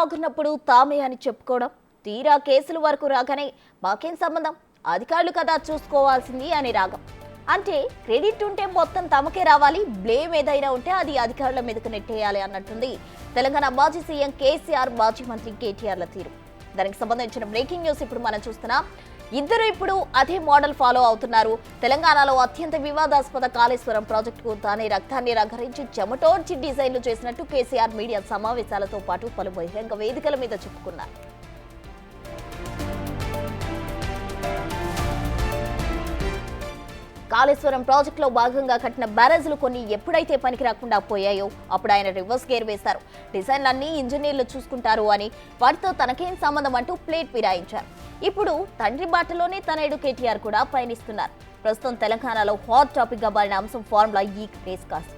బాగున్నప్పుడు తామే అని చెప్పుకోవడం, తీరా కేసుల వరకు రాగానే మాకేం సంబంధం, అధికారులు కదా చూసుకోవాల్సింది అని రాగం. అంటే క్రెడిట్ ఉంటే మొత్తం తమకే రావాలి, బ్లేమ్ ఏదైనా ఉంటే అది అధికారుల మీదకు నెట్టేయాలి అన్నట్టుంది తెలంగాణ మాజీ సీఎం కేసీఆర్, మాజీ మంత్రి కేటీఆర్ల తీరు. దానికి సంబంధించిన బ్రేకింగ్ న్యూస్ ఇప్పుడు మనం చూస్తున్నాం. ఇద్దరు ఇప్పుడు అదే మోడల్ ఫాలో అవుతున్నారు. తెలంగాణలో అత్యంత వివాదాస్పద కాళేశ్వరం ప్రాజెక్టుకు తానే రక్తాన్ని రగరించి చెమటోడ్చి డిజైన్లు చేసినట్టు కేసీఆర్ మీడియా సమావేశాలతో పాటు పలు బహిరంగ వేదికల మీద చెప్పుకున్నారు. కాళేశ్వరం ప్రాజెక్టులో భాగంగా కట్టిన బ్యారేజ్లు కొన్ని ఎప్పుడైతే పనికి రాకుండా పోయాయో అప్పుడు ఆయన రివర్స్ గేర్ వేశారు. డిజైన్లన్నీ ఇంజనీర్లు చూసుకుంటారు అని, వాటితో తనకేం సంబంధం అంటూ ప్లేట్ ఫిరాయించారు. ఇప్పుడు తండ్రి బాటలోనే తనయుడు కేటీఆర్ కూడా పయనిస్తున్నారు. ప్రస్తుతం తెలంగాణలో హాట్ టాపిక్ గా మారిన అంశం ఫార్ములా ఈ రేస్ కాస్ట్.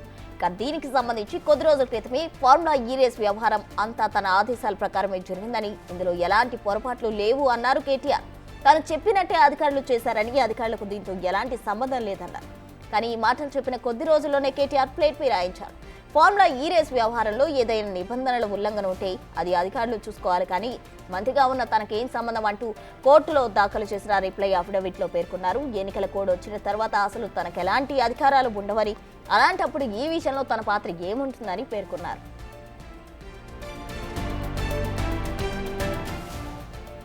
దీనికి సంబంధించి కొద్ది రోజుల క్రితమే ఫార్ములా ఈ రేస్ వ్యవహారం అంతా తన ఆదేశాల ప్రకారమే జరిగిందని, ఇందులో ఎలాంటి పొరపాట్లు లేవు అన్నారు కేటీఆర్. తాను చెప్పినట్టే అధికారులు చేశారని, అధికారులకు దీంతో ఎలాంటి సంబంధం లేదన్నారు. కానీ ఈ మాటలు చెప్పిన కొద్ది రోజుల్లోనే కేటీఆర్ ప్లేట్ ఫిరాయించారు. ఫార్ములా ఈ రేస్ వ్యవహారంలో ఏదైనా నిబంధనల ఉల్లంఘన ఉంటే అది అధికారులు చూసుకోవాలి, కానీ మంత్రిగా ఉన్న తనకేం సంబంధం అంటూ కోర్టులో దాఖలు చేసిన రిప్లై అఫిడవిట్ లో పేర్కొన్నారు. ఎన్నికల కోడ్ వచ్చిన తర్వాత అసలు తనకెలాంటి అధికారాలు ఉండవని, అలాంటప్పుడు ఈ విషయంలో తన పాత్ర ఏముంటుందని పేర్కొన్నారు.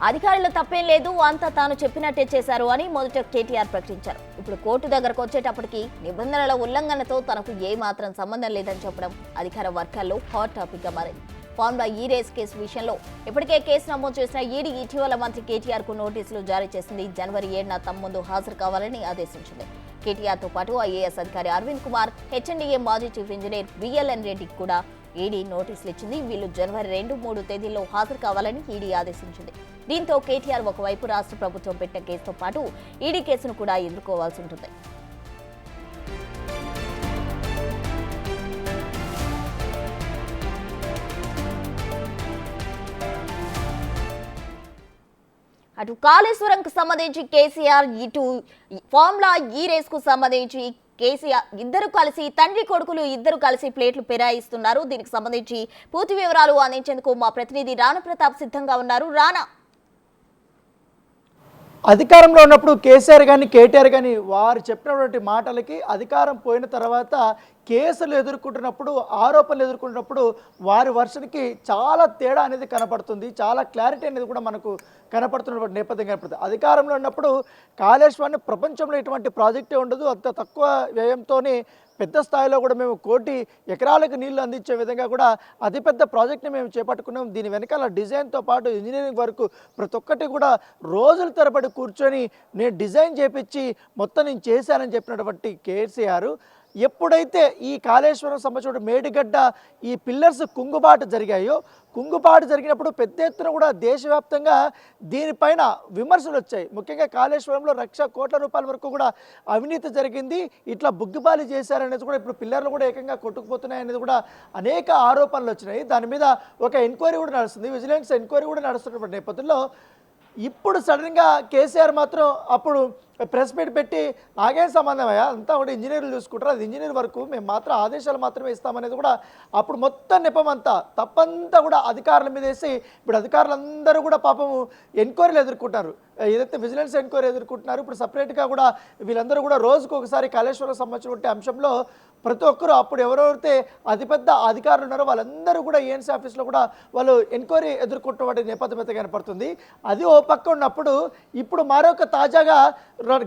అధికారులు తప్పేం లేదు, అంతా తాను చెప్పినట్టే చేశారు అని మొదట కేటీఆర్ ప్రకటించారు. ఇప్పుడు కోర్టు దగ్గరకు వచ్చేటప్పటికి నిబంధనల ఉల్లంఘనతో తనకు ఏ మాత్రం సంబంధం లేదని చెప్పడం అధికార వర్గాల్లో హాట్ టాపిక్ గా మారింది. ఫార్ములా ఈ రేస్ కేసు విషయంలో ఇప్పటికే కేసు నమోదు చేసిన ఈడీ ఇటీవల మంత్రి కేటీఆర్ కు నోటీసులు జారీ చేసింది. జనవరి 7న తమ ముందు హాజరు కావాలని ఆదేశించింది. కేటీఆర్ తో పాటు ఐఏఎస్ అధికారి అరవింద్ కుమార్, హెచ్ఎండిఏ మాజీ చీఫ్ ఇంజనీర్ బిఎల్ఎన్ రెడ్డికి కూడా ఈడీ నోటీసులు ఇచ్చింది. వీళ్ళు జనవరి 2, 3 తేదీల్లో హాజరు కావాలని ఈడీ ఆదేశించింది. దీంతో కేటీఆర్ ఒకవైపు రాష్ట్ర ప్రభుత్వం పెట్టిన కేసుతో పాటు ఈడీ కేసును కూడా ఎదుర్కోవాల్సి ఉంటుంది. అటు కాళేశ్వరంకు సంబంధించి కేసీఆర్, ఇటు ఫార్ములా ఈ రేస్ కు సంబంధించి కేసీఆర్ తండ్రి కొడుకులు ఇద్దరు కలిసి ప్లేట్లు ఫిరాయిస్తున్నారు. దీనికి సంబంధించి పూర్తి వివరాలు అందించేందుకు మా ప్రతినిధి రాణా ప్రతాప్ సిద్ధంగా ఉన్నారు. రాణా, అధికారంలో ఉన్నప్పుడు కేసీఆర్ కానీ కేటీఆర్ కానీ వారు చెప్పినటువంటి మాటలకి అధికారం పోయిన తర్వాత కేసులు ఎదుర్కొంటున్నప్పుడు, ఆరోపణలు ఎదుర్కొంటున్నప్పుడు వారి వర్షన్కి చాలా తేడా అనేది కనపడుతుంది. చాలా క్లారిటీ అనేది కూడా మనకు కనపడుతున్నటువంటి నేపథ్యం కనపడుతుంది. అధికారంలో ఉన్నప్పుడు కాళేశ్వరాన్ని ప్రపంచంలో ఇటువంటి ప్రాజెక్టే ఉండదు, అంత తక్కువ వ్యయంతోనే పెద్ద స్థాయిలో కూడా మేము 1 కోటి ఎకరాలకు నీళ్లు అందించే విధంగా కూడా అతిపెద్ద ప్రాజెక్ట్ని మేము చేపట్టుకున్నాం. దీని వెనకాల డిజైన్తో పాటు ఇంజనీరింగ్ వరకు ప్రతి ఒక్కటి కూడా రోజుల తరబడి కూర్చొని నేను డిజైన్ చేపించి మొత్తం నేను చేశానని చెప్పినటువంటి కేసీఆర్ ఎప్పుడైతే ఈ కాళేశ్వరం సంబంధించిన మేడిగడ్డ ఈ పిల్లర్స్ కుంగుబాటు జరిగినప్పుడు పెద్ద ఎత్తున కూడా దేశవ్యాప్తంగా దీనిపైన విమర్శలు వచ్చాయి. ముఖ్యంగా కాళేశ్వరంలో 1,00,000 కోట్ల రూపాయల వరకు కూడా అవినీతి జరిగింది, ఇట్లా బుగ్గిబాలి చేశారనేది కూడా, ఇప్పుడు పిల్లర్లు కూడా ఏకంగా కొట్టుకుపోతున్నాయి అనేది కూడా అనేక ఆరోపణలు వచ్చినాయి. దాని మీద ఒక ఎంక్వైరీ కూడా నడుస్తుంది, విజిలెన్స్ ఎంక్వైరీ కూడా నడుస్తున్నటువంటి నేపథ్యంలో ఇప్పుడు సడన్గా కేసీఆర్ మాత్రం అప్పుడు ప్రెస్ మీట్ పెట్టి నాకేం సంబంధం అయ్యా, అంతా కూడా ఇంజనీర్లు చూసుకుంటారు, అది ఇంజనీర్ వరకు మేము మాత్రం ఆదేశాలు మాత్రమే ఇస్తామనేది కూడా అప్పుడు మొత్తం నెపమంతా తప్పంతా కూడా అధికారుల మీద వేసి ఇప్పుడు అధికారులందరూ కూడా పాపము ఎంక్వైరీలు ఎదుర్కొంటారు. ఏదైతే విజిలెన్స్ ఎంక్వైరీ ఎదుర్కొంటున్నారు, ఇప్పుడు సపరేట్గా కూడా వీళ్ళందరూ కూడా రోజుకు ఒకసారి కాళేశ్వరం సంబంధించిన అంశంలో ప్రతి ఒక్కరు అప్పుడు ఎవరెవరైతే అతిపెద్ద అధికారులు ఉన్నారో వాళ్ళందరూ కూడా ఏఎన్సీ ఆఫీస్లో కూడా వాళ్ళు ఎంక్వైరీ ఎదుర్కొంటున్న నేపథ్యం అయితే కనపడుతుంది. అది ఓ పక్క ఉన్నప్పుడు ఇప్పుడు మరొక తాజాగా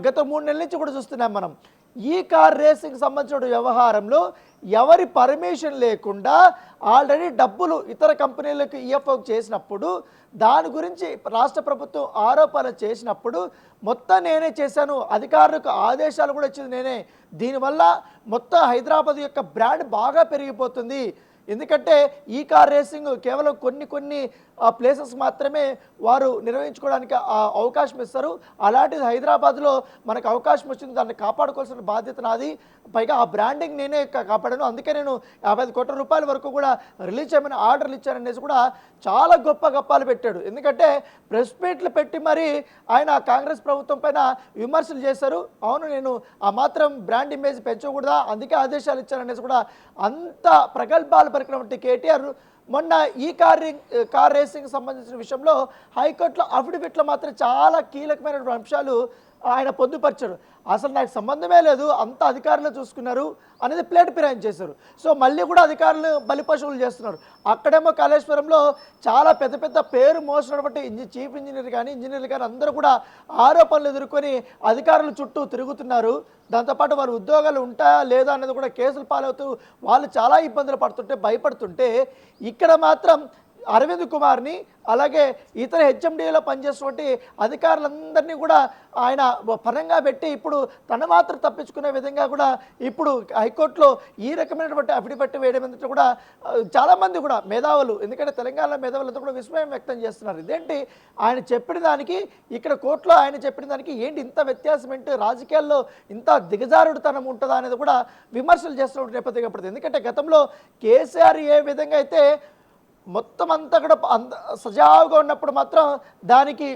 గత 3 నెలల నుంచి కూడా చూస్తున్నాం మనం, ఈ కార్ రేసింగ్ సంబంధించిన వ్యవహారంలో ఎవరి పర్మిషన్ లేకుండా ఆల్రెడీ డబ్బులు ఇతర కంపెనీలకు ఈఎఫ్ఓకి చేసినప్పుడు, దాని గురించి రాష్ట్ర ప్రభుత్వం ఆరోపణలు చేసినప్పుడు మొత్తం నేనే చేశాను, అధికారులకు ఆదేశాలు కూడా ఇచ్చింది నేనే, దీనివల్ల మొత్తం హైదరాబాద్ యొక్క బ్రాండ్ బాగా పెరిగిపోతుంది. ఎందుకంటే ఈ కార్ రేసింగ్ కేవలం కొన్ని ప్లేసెస్ మాత్రమే వారు నిర్వహించుకోవడానికి అవకాశం ఇస్తారు. అలాంటిది హైదరాబాద్లో మనకు అవకాశం వచ్చింది, దాన్ని కాపాడుకోవాల్సిన బాధ్యత నాది, పైగా ఆ బ్రాండింగ్ నేనే కాపాడాను, అందుకే నేను 55 కోట్ల రూపాయల వరకు కూడా రిలీజ్ చేయమని ఆర్డర్లు ఇచ్చాననేసి కూడా చాలా గొప్పలు పెట్టాడు. ఎందుకంటే ప్రెస్ మీట్లు పెట్టి మరి ఆయన కాంగ్రెస్ ప్రభుత్వం పైన విమర్శలు చేశారు. అవును, నేను ఆ మాత్రం బ్రాండ్ ఇమేజ్ పెంచకూడదా, అందుకే ఆదేశాలు ఇచ్చాననేసి కూడా అంత ప్రగల్భాలు పరికినటువంటి కేటీఆర్ మొన్న ఈ కార్ రేసింగ్ సంబంధించిన విషయంలో హైకోర్టులో అఫిడవిట్లో మాత్రం చాలా కీలకమైన అంశాలు ఆయన పొందుపరిచారు. అసలు నాకు సంబంధమే లేదు, అంత అధికారులు చూసుకున్నారు అనేది ప్లేట్ ఫిరాయించేశారు. సో మళ్ళీ కూడా అధికారులు బలిపశువులు చేస్తున్నారు. అక్కడేమో కాళేశ్వరంలో చాలా పెద్ద పెద్ద పేరు మోసినటువంటి చీఫ్ ఇంజనీర్ కానీ ఇంజనీర్లు కానీ అందరూ కూడా ఆరోపణలు ఎదుర్కొని అధికారుల చుట్టూ తిరుగుతున్నారు. దాంతోపాటు వాళ్ళ ఉద్యోగాలు ఉంటాయా లేదా అనేది కూడా కేసులు పాలవుతూ వాళ్ళు చాలా ఇబ్బందులు పడుతుంటే భయపడుతుంటే ఇక్కడ మాత్రం అరవింద్ కుమార్ని అలాగే ఇతర హెచ్ఎండిఏలో పనిచేసినటువంటి అధికారులందరినీ కూడా ఆయన పరంగా పెట్టి ఇప్పుడు తన మాత్రం తప్పించుకునే విధంగా కూడా ఇప్పుడు హైకోర్టులో ఈ రకమైనటువంటి అఫిడవిట్ వేయడం ఎందుకు కూడా చాలామంది కూడా మేధావులు, ఎందుకంటే తెలంగాణ మేధావులంతా కూడా విస్మయం వ్యక్తం చేస్తున్నారు. ఇదేంటి ఆయన చెప్పిన దానికి ఇక్కడ కోర్టులో ఆయన చెప్పిన దానికి ఏంటి ఇంత వ్యత్యాసం, ఏంటి రాజకీయాల్లో ఇంత దిగజారుడుతనం ఉంటుందా అనేది కూడా విమర్శలు చేస్తున్న నేపథ్యం పడుతుంది. ఎందుకంటే గతంలో కేసీఆర్ ఏ విధంగా అయితే మొత్తం అంతా కూడా సజావుగా ఉన్నప్పుడు మాత్రం దానికి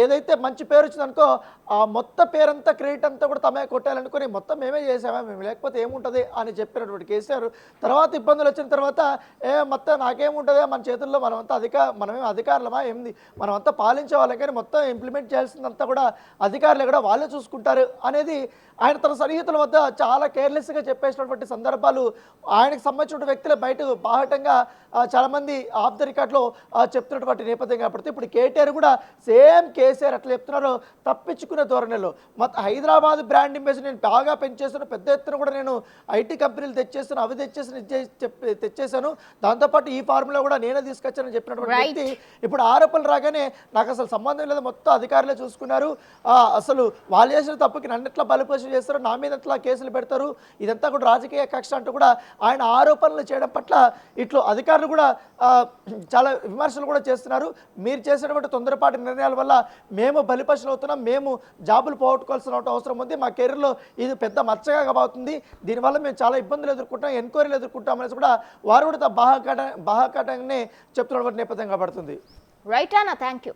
ఏదైతే మంచి పేరు వచ్చిందనుకో ఆ మొత్తం పేరంతా క్రెడిట్ అంతా కూడా తమే కొట్టాలనుకుని మొత్తం మేమే చేసామా, మేము లేకపోతే ఏముంటుంది అని చెప్పినటువంటి కేసీఆర్ తర్వాత ఇబ్బందులు వచ్చిన తర్వాత మొత్తం నాకేముంటుంది, మన చేతుల్లో మనమేం అధికారులమా ఏంది, మనమంతా పాలించే వాళ్ళం కానీ మొత్తం ఇంప్లిమెంట్ చేయాల్సిందంతా కూడా అధికారులు కూడా వాళ్ళే చూసుకుంటారు అనేది ఆయన తన సన్నిహితుల వద్ద చాలా కేర్లెస్గా చెప్పేసినటువంటి సందర్భాలు ఆయనకు సంబంధించిన వ్యక్తులు బయట బాహటంగా చాలామంది ఆఫ్ ద రికార్డ్లో చెప్తున్నటువంటి నేపథ్యం కాబట్టి ఇప్పుడు కేటీఆర్ కూడా సేమ్ కేసీఆర్ అట్లా చెప్తున్నారో తప్పించుకునే ధోరణిలో హైదరాబాద్ బ్రాండ్ ఇమేజ్ నేను బాగా పెంచేస్తాను, పెద్ద ఎత్తున కూడా నేను ఐటీ కంపెనీలు తెచ్చేస్తాను, అవి తెచ్చేసాను, దాంతోపాటు ఈ ఫార్ములా కూడా నేనే తీసుకొచ్చానని చెప్పినటువంటి వ్యక్తి ఇప్పుడు ఆరోపణలు రాగానే నాకు అసలు సంబంధం లేదు, మొత్తం అధికారులే చూసుకున్నారు, అసలు వాళ్ళు చేసిన తప్పుకి నన్ను ఎట్లా బలిపశు చేస్తారు, నా మీద ఎట్లా కేసులు పెడతారు, ఇదంతా కూడా రాజకీయ కక్ష అంటూ కూడా ఆయన ఆరోపణలు చేయడం పట్ల ఇట్లు అధికారులు కూడా చాలా విమర్శలు కూడా చేస్తున్నారు. మీరు చేసినటువంటి తొందరపాటి నిర్ణయాల వల్ల మేము బలిపశులు అవుతున్నాం, మేము జాబులు పోగొట్టుకోవాల్సిన అవసరం ఉంది, మా కెరీర్లో ఇది పెద్ద మచ్చగా కాబోతుంది, దీనివల్ల మేము చాలా ఇబ్బందులు ఎదుర్కొంటాం, ఎన్క్వైరీలు ఎదుర్కొంటాం అనేసి కూడా వారు కూడా బాహాకాటంగానే చెప్తున్నటువంటి నేపథ్యం కాబడుతుంది. రైట్ అన్న, థ్యాంక్ యూ.